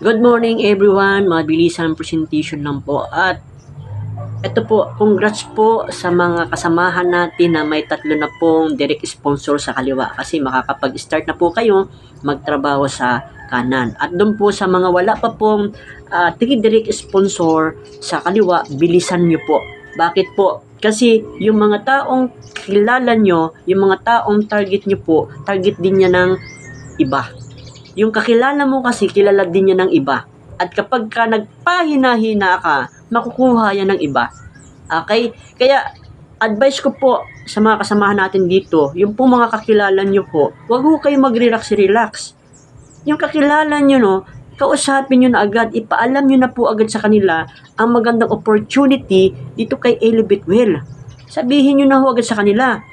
Good morning everyone, mabilisang presentation lang po at ito po, congrats po sa mga kasamahan natin na may tatlo na pong direct sponsor sa kaliwa kasi makakapag-start na po kayo magtrabaho sa kanan. At doon po sa mga wala pa pong direct sponsor sa kaliwa, bilisan nyo po. Bakit po? Kasi yung mga taong kilala nyo, yung mga taong target nyo po, target din niya ng iba. Yung kakilala mo kasi kilala din niya ng iba. At kapag ka nagpahina-hina ka, makukuha yan ng iba. Okay? Kaya, advice ko po sa mga kasamahan natin dito, yung po mga kakilala nyo po, huwag ho kayo mag-relax. Yung kakilala nyo, no, kausapin nyo na agad, ipaalam nyo na po agad sa kanila ang magandang opportunity dito kay Elevate Well. Sabihin nyo na ho agad sa kanila.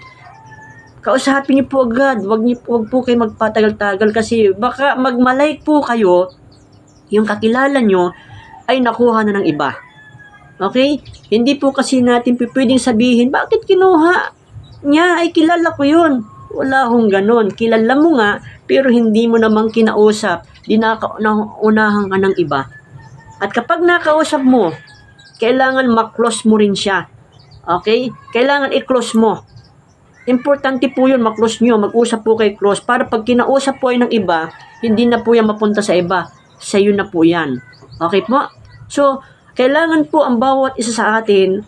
Kausapin niyo po agad, wag po kayo magpatagal-tagal kasi baka magmalike po kayo, yung kakilala nyo ay nakuha na ng iba. Okay? Hindi po kasi natin pwedeng sabihin, bakit kinuha niya? Ay kilala ko yun. Wala hong ganon. Kilala mo nga, pero hindi mo namang kinausap. Unahan ka ng iba. At kapag nakausap mo, kailangan ma-close mo rin siya. Okay? Kailangan i-close mo. Importante po yun, ma-close nyo, mag-usap po kay close para pag kinausap po ay ng iba, hindi na po yan mapunta sa iba. Sa iyo na po yan. Okay po? So, kailangan po ang bawat isa sa atin,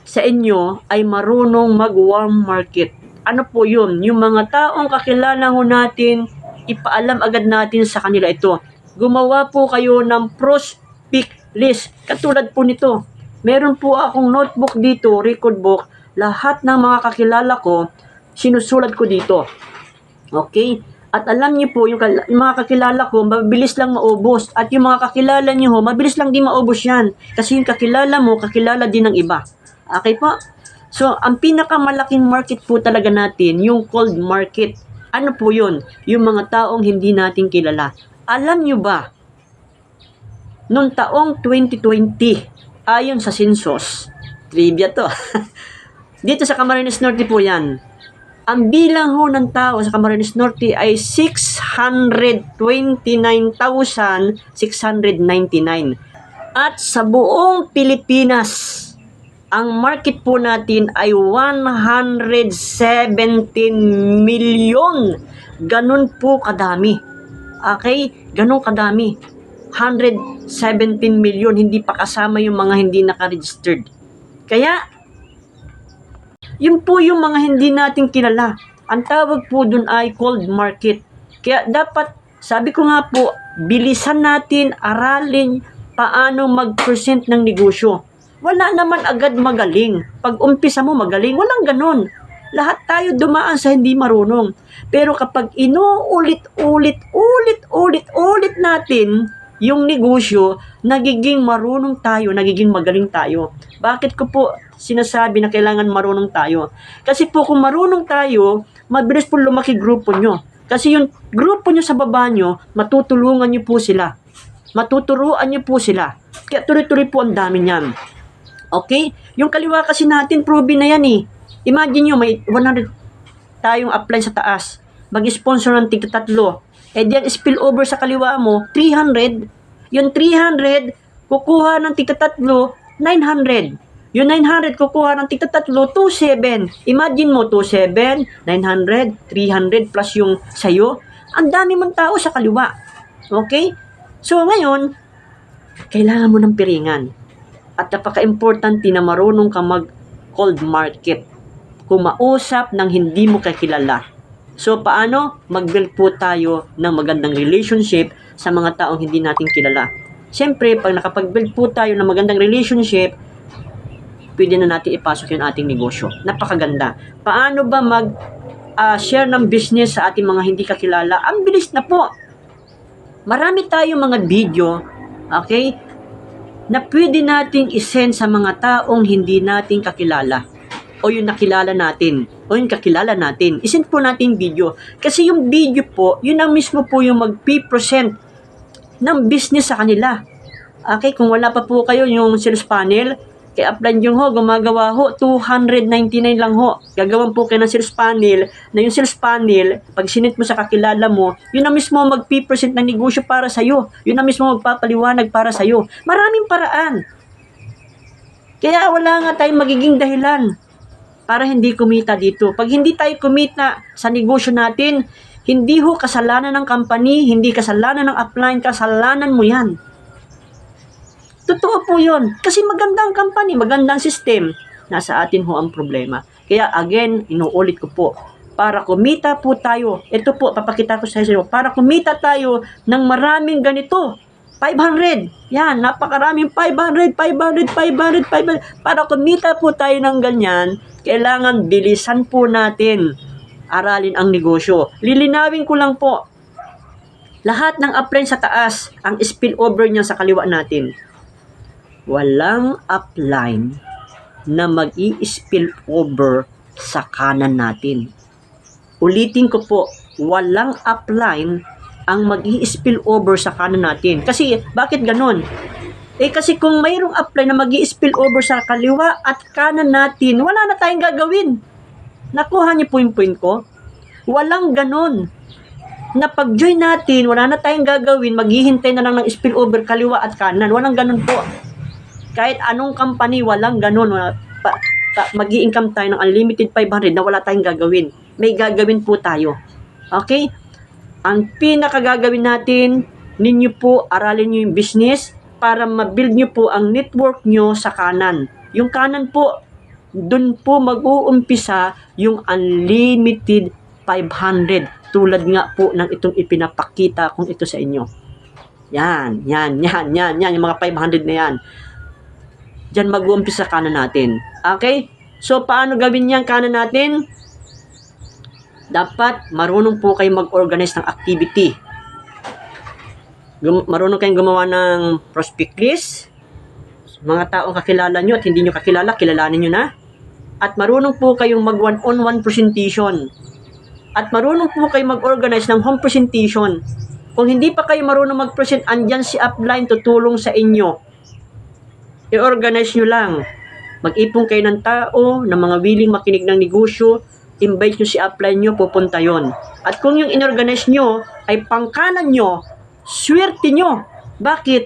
sa inyo, ay marunong mag-warm market. Ano po yun? Yung mga taong kakilala ho natin, ipaalam agad natin sa kanila ito. Gumawa po kayo ng prospect list. Katulad po nito. Meron po akong notebook dito, record book. Lahat ng mga kakilala ko, sinusulat ko dito. Okay? At alam niyo po, yung mga kakilala ko, mabilis lang maubos. At yung mga kakilala niyo, mabilis lang din maubos yan. Kasi yung kakilala mo, kakilala din ng iba. Okay po? So, ang pinakamalaking market po talaga natin, yung cold market. Ano po yun? Yung mga taong hindi natin kilala. Alam niyo ba, noong taong 2020, ayon sa census, trivia to, dito sa Camarines Norte po yan. Ang bilang ho ng tao sa Camarines Norte ay 629,699. At sa buong Pilipinas, ang market po natin ay 117 million. Ganun po kadami. Okay? Ganun kadami. 117 million, hindi pa kasama yung mga hindi naka-registered. Kaya, yun po yung mga hindi natin kilala. Ang tawag po dun ay cold market. Kaya dapat, sabi ko nga po, bilisan natin, aralin paano mag-present ng negosyo. Wala naman agad magaling. Pag umpisa mo magaling, walang ganon. Lahat tayo dumaan sa hindi marunong. Pero kapag inuulit natin yung negosyo, nagiging marunong tayo, nagiging magaling tayo. Bakit ko po sinasabi na kailangan marunong tayo? Kasi po kung marunong tayo, mabilis po lumaki grupo nyo. Kasi yung grupo nyo sa baba nyo, matutulungan nyo po sila. Matuturuan nyo po sila. Kaya tuloy-tuloy po ang dami niyan. Okay? Yung kaliwa kasi natin, proven na yan eh. Imagine nyo, may 100 tayong apply sa taas. Mag-sponsor ng tig-tatlo. Eh diyan spill over sa kaliwa mo, 300. Yung 300, kukuha ng tig-tatlo, 900. Yung 900, kukuha ng tig-tatlo, 27. Imagine mo, 27, 900, 300 plus yung sayo. Ang dami mong tao sa kaliwa. Okay? So ngayon, kailangan mo ng piringan. At napaka-importante na marunong ka mag-cold market. Kumausap ng hindi mo kakilala. So, paano? Mag-build po tayo ng magandang relationship sa mga taong hindi natin kilala. Siyempre, pag nakapag-build po tayo ng magandang relationship, pwede na natin ipasok yung ating negosyo. Napakaganda. Paano ba mag-share ng business sa ating mga hindi kakilala? Ang bilis na po. Marami tayong mga video, okay, na pwede nating isend sa mga taong hindi natin kakilala. O yung nakilala natin, o yung kakilala natin. Isend po natin video. Kasi yung video po, yun ang mismo po yung mag-present ng business sa kanila. Okay, kung wala pa po kayo yung sales panel, Kay upline yung ho, gumagawa ho, 299 lang ho. Gagawan po kayo ng sales funnel, na yung sales funnel, pag sinit mo sa kakilala mo, yun na mismo mag-present ng negosyo para sa'yo. Yun na mismo magpapaliwanag para sa'yo. Maraming paraan. Kaya wala nga tayong magiging dahilan para hindi kumita dito. Pag hindi tayo kumita sa negosyo natin, hindi ho kasalanan ng company, hindi kasalanan ng upline, kasalanan mo yan. Totoo po yun. Kasi magandang company, magandang system. Nasa atin ho ang problema. Kaya again, inuulit ko po, para kumita po tayo, ito po, papakita ko sa inyo, para kumita tayo ng maraming ganito, 500. Yan, napakaraming 500. Para kumita po tayo ng ganyan, kailangan bilisan po natin aralin ang negosyo. Lilinawin ko lang po, lahat ng upline sa taas, ang spillover niya sa kaliwa natin. Walang upline na mag-i-spill over sa kanan natin. Ulitin ko po, walang upline ang mag-i-spill over sa kanan natin. Kasi, bakit ganun? Kasi kung mayroong upline na mag-i-spill over sa kaliwa at kanan natin, wala na tayong gagawin. Nakuha niyo po yung point ko? Walang ganun. Na pag-join natin, wala na tayong gagawin, maghihintay na lang ng spill over kaliwa at kanan. Walang ganun po. Kahit anong company, walang ganun. Mag-i-income tayo ng unlimited 500 na wala tayong gagawin. May gagawin po tayo. Okay? Ang pinakagagawin natin, ninyo po, aralin nyo yung business para ma-build nyo po ang network nyo sa kanan. Yung kanan po, dun po mag-uumpisa yung unlimited 500. Tulad nga po ng itong ipinapakita kong ito sa inyo. Yan. Yung mga 500 na yan. Diyan mag-uumpisa kanan natin. Okay? So, paano gawin yan kanan natin? Dapat marunong po kayo mag-organize ng activity. Marunong kayong gumawa ng prospect list. Mga taong kakilala nyo at hindi nyo kakilala, kilalanin nyo na. At marunong po kayong mag one-on-one presentation. At marunong po kayong mag-organize ng home presentation. Kung hindi pa kayo marunong mag-present, andyan si upline tutulong sa inyo. I-organize nyo lang. Mag-ipon kayo ng tao, ng mga willing makinig ng negosyo, invite nyo si upline nyo, pupunta yon. At kung yung in-organize nyo ay pangkanan nyo, swerte nyo. Bakit?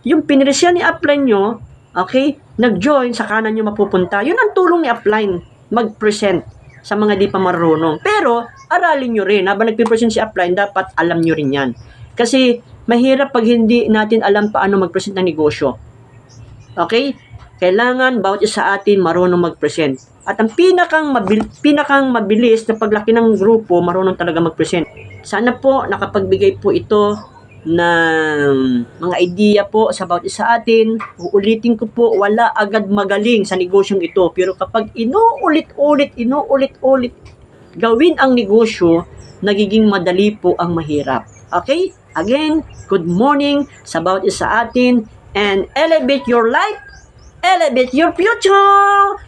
Yung piniresya ni upline nyo, okay, nag-join, sa kanan nyo mapupunta. Yun ang tulong ni upline, mag-present sa mga di pa marunong. Pero, aralin nyo rin. Habang nag-present si upline, dapat alam nyo rin yan. Kasi, mahirap pag hindi natin alam paano mag-present ng negosyo. Okay? Kailangan bawat isa sa atin marunong mag-present. At ang pinakang mabilis na paglaki ng grupo, marunong talaga mag-present. Sana po nakapagbigay po ito ng mga idea po sa bawat isa sa atin. Uulitin ko po, wala agad magaling sa negosyong ito. Pero kapag inuulit-ulit, gawin ang negosyo, nagiging madali po ang mahirap. Okay? Again, good morning sa bawat isa sa atin. And elevate your life, elevate your future.